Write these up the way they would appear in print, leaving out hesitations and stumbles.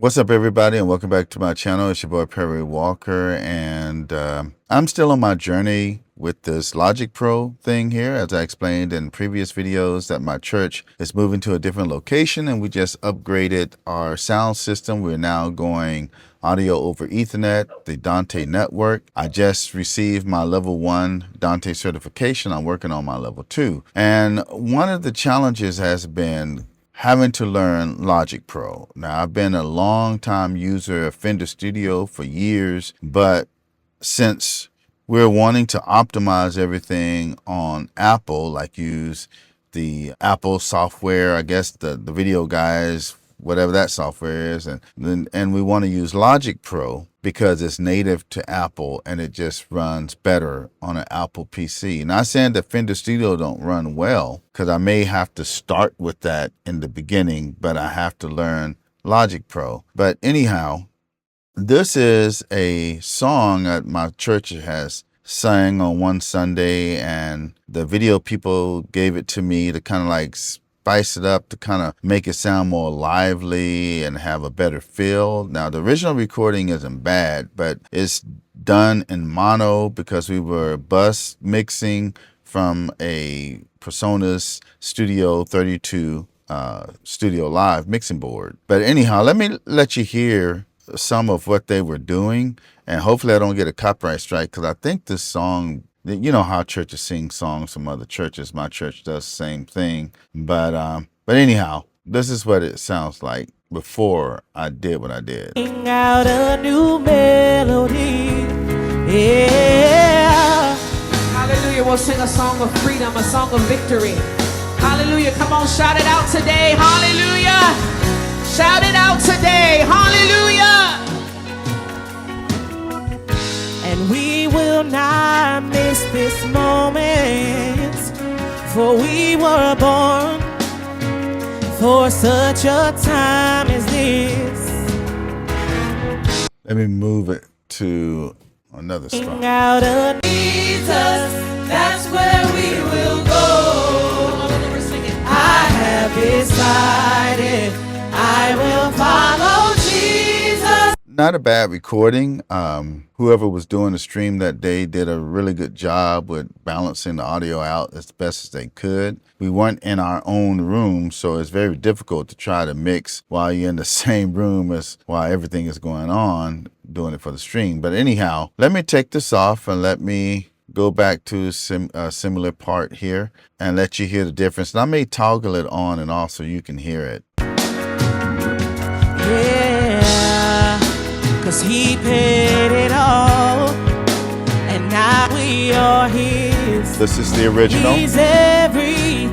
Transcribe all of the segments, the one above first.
What's up, everybody, and welcome back to my channel. It's your boy Perry Walker, and I'm still on my journey with this Logic Pro thing here. As I explained in previous videos, that my church is moving to a different location, and we just upgraded our sound system. We're now going audio over Ethernet, the Dante network. I just received my level 1 Dante certification. I'm working on my level 2, and one of the challenges has been having to learn Logic Pro. Now, I've been a long time user of Fender Studio for years, but since we're wanting to optimize everything on Apple, like use the Apple software, I guess the video guys, whatever that software is, and we want to use Logic Pro because it's native to Apple and it just runs better on an Apple PC. Not saying that Fender Studio don't run well, because I may have to start with that in the beginning, but I have to learn Logic Pro. But anyhow, this is a song that my church has sang on one Sunday, and the video people gave it to me to kind of like spice it up, to kind of make it sound more lively and have a better feel. Now, the original recording isn't bad, but it's done in mono because we were bus mixing from a Personas Studio 32 Studio Live mixing board. But anyhow, let you hear some of what they were doing, and hopefully I don't get a copyright strike, because I think this song, you know how churches sing songs from other churches. My church does the same thing. But anyhow, this is what it sounds like before I did what I did. Sing out a new melody. Yeah. Hallelujah. We'll sing a song of freedom, a song of victory. Hallelujah. Come on, shout it out today. Hallelujah. Shout it out today. Hallelujah. And we will not miss this moment, for we were born for such a time as this. Let me move it to another spot. Out of Jesus, that's where we will go. I have decided I will follow Jesus. Not a bad recording. Whoever was doing the stream that day did a really good job with balancing the audio out as best as they could. We weren't in our own room, so it's very difficult to try to mix while you're in the same room as while everything is going on, doing it for the stream. But anyhow, let me take this off and let me go back to a similar part here and let you hear the difference. And I may toggle it on and off so you can hear it. Yeah, 'cause he paid it all, and now we are his. This is the original. He's everything.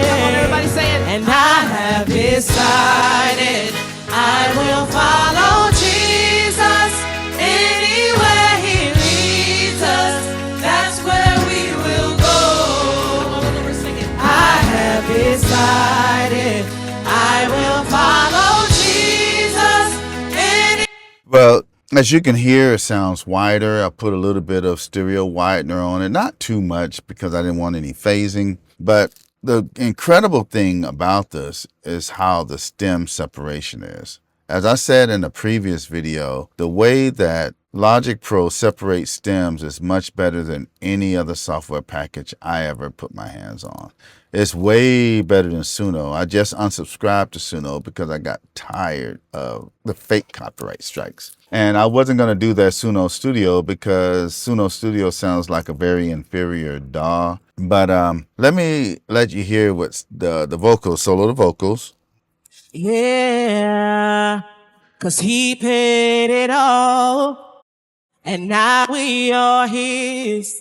Come on, everybody say it. And I have decided I will follow Jesus anywhere he leads us. That's where we will go. I have decided I will follow Jesus. Well, as you can hear, it sounds wider. I put a little bit of stereo widener on it, not too much because I didn't want any phasing. But the incredible thing about this is how the stem separation is. As I said in the previous video, the way that Logic Pro separates stems is much better than any other software package I ever put my hands on. It's way better than Suno. I just unsubscribed to Suno because I got tired of the fake copyright strikes. And I wasn't going to do that Suno Studio because Suno Studio sounds like a very inferior DAW. But let me let you hear what's the vocals, solo the vocals. Yeah, 'cause he paid it all, and now we are his.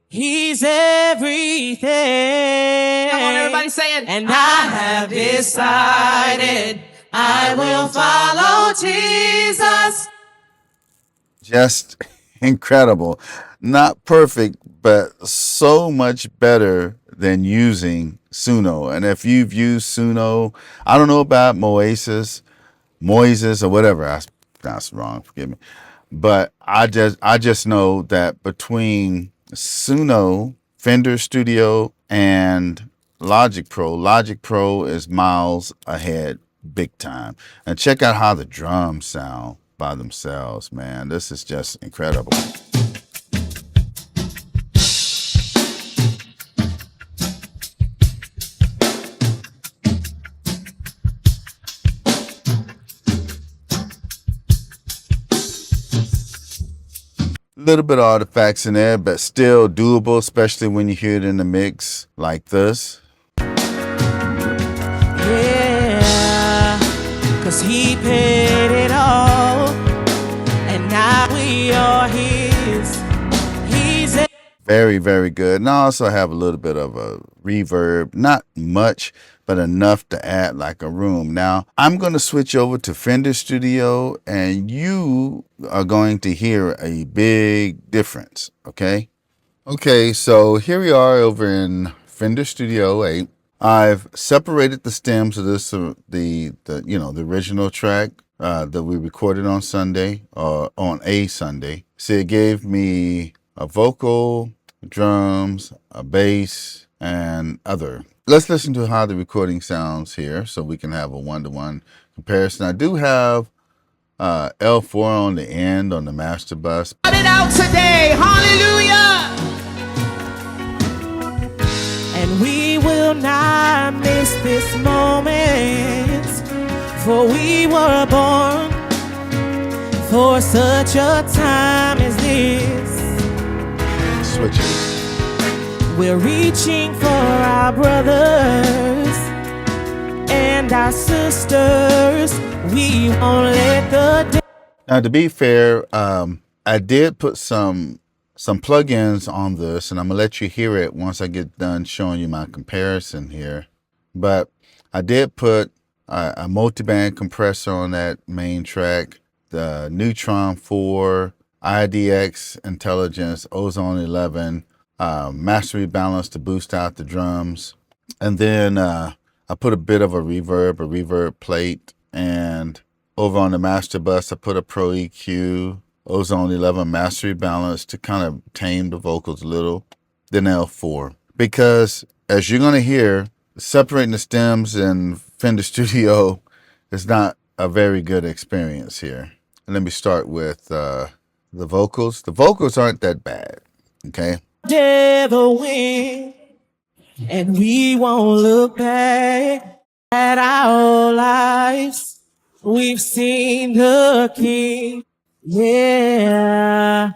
He's everything. Come on, everybody say it. And I have decided I will follow Jesus. Just incredible. Not perfect, but so much better than using Suno. And if you've used Suno, I don't know about Moises or whatever. That's wrong, forgive me. But I just know that between Suno, Fender Studio, and Logic Pro is miles ahead big time. And check out how the drums sound by themselves, man. This is just incredible. Little bit of artifacts in there, but still doable, especially when you hear it in the mix like this. Yeah, 'cause he paid it all, and now we are his. He's a Very, very good. And I also have a little bit of a reverb, not much, but enough to add like a room. Now, I'm going to switch over to Fender Studio, and you are going to hear a big difference, okay? Okay, so here we are over in Fender Studio 8. I've separated the stems of this, the original track that we recorded on Sunday, or on a Sunday. So it gave me a vocal, drums, a bass, and other. Let's listen to how the recording sounds here so we can have a one-to-one comparison. I do have L4 on the end on the master bus. Shout it out today, hallelujah! And we will not miss this moment, for we were born for such a time as this. Switches. We're reaching for our brothers and our sisters. We won't let the Now, to be fair, I did put some plugins on this, and I'm gonna let you hear it once I get done showing you my comparison here. But I did put a multi-band compressor on that main track, the Neutron 4, IDX Intelligence, Ozone 11, master rebalance to boost out the drums. And then I put a bit of a reverb plate. And over on the master bus, I put a Pro EQ, Ozone 11 master rebalance to kind of tame the vocals a little. Then L4. Because as you're going to hear, separating the stems in Fender Studio is not a very good experience here. And let me start with the vocals. The vocals aren't that bad, okay? devil win, and we won't look back at our lives. We've seen the King, yeah,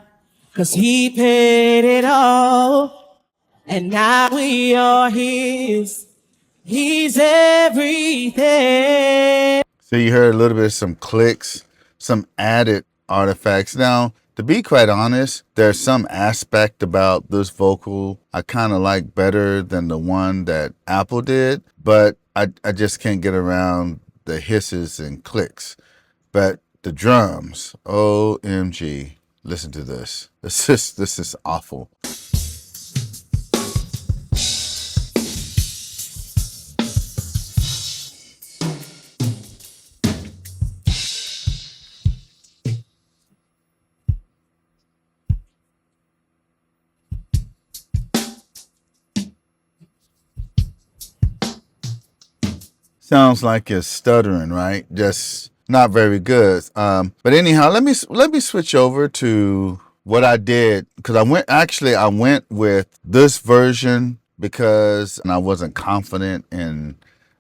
'cause he paid it all, and now we are his. He's everything. So you heard a little bit of some clicks, some added artifacts. Now, to be quite honest, there's some aspect about this vocal I kind of like better than the one that Apple did, but I just can't get around the hisses and clicks. But the drums, OMG, listen to this. This is awful. Sounds like it's stuttering, right? Just not very good. But anyhow, let me switch over to what I did, because I went with this version because I wasn't confident in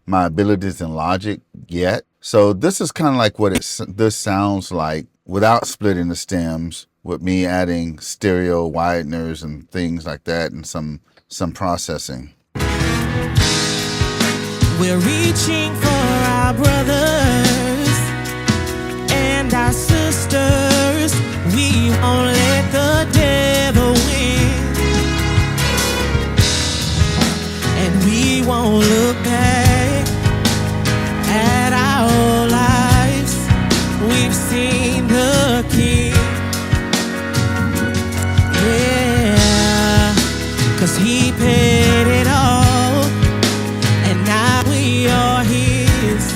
my abilities in Logic yet. So this is kind of like what this sounds like without splitting the stems, with me adding stereo wideners and things like that, and some processing. We're reaching for our brothers and our sisters. We won't let the devil win, and we won't look back at our lives. We've seen the King, yeah, 'cause he paid it all, and now we are his.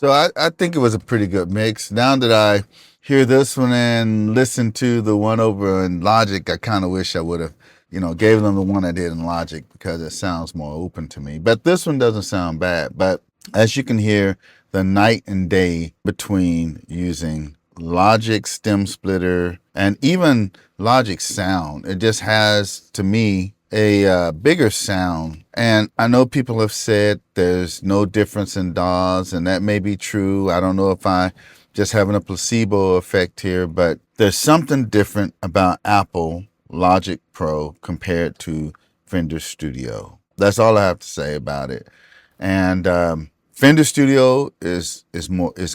So I think it was a pretty good mix. Now that I hear this one and listen to the one over in Logic, I kind of wish I would have, gave them the one I did in Logic because it sounds more open to me. But this one doesn't sound bad. But as you can hear, the night and day between using Logic stem splitter and even Logic sound. It just has, to me, a bigger sound. And I know people have said there's no difference in DAWs, and that may be true. I don't know if I just having a placebo effect here, but there's something different about Apple Logic Pro compared to Fender Studio. That's all I have to say about it. And Fender Studio is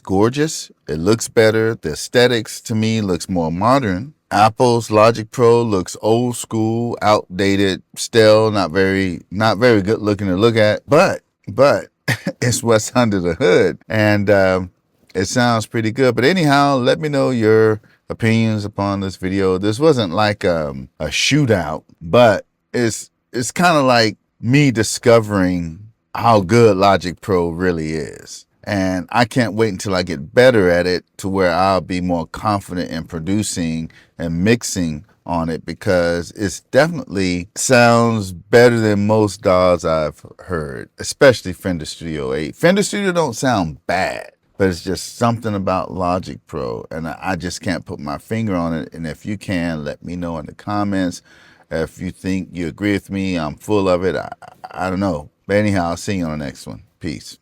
gorgeous. It looks better. The aesthetics to me looks more modern. Apple's Logic Pro looks old school, outdated, stale, not very good looking to look at. But it's what's under the hood, and it sounds pretty good. But anyhow, let me know your opinions upon this video. This wasn't like a shootout, but it's kind of like me discovering how good Logic Pro really is. And I can't wait until I get better at it to where I'll be more confident in producing and mixing on it, because it's definitely sounds better than most DAWs I've heard, especially Fender Studio 8. Fender Studio don't sound bad, but it's just something about Logic Pro, and I just can't put my finger on it. And if you can, let me know in the comments. If you think you agree with me, I'm full of it. I don't know. But anyhow, I'll see you on the next one. Peace.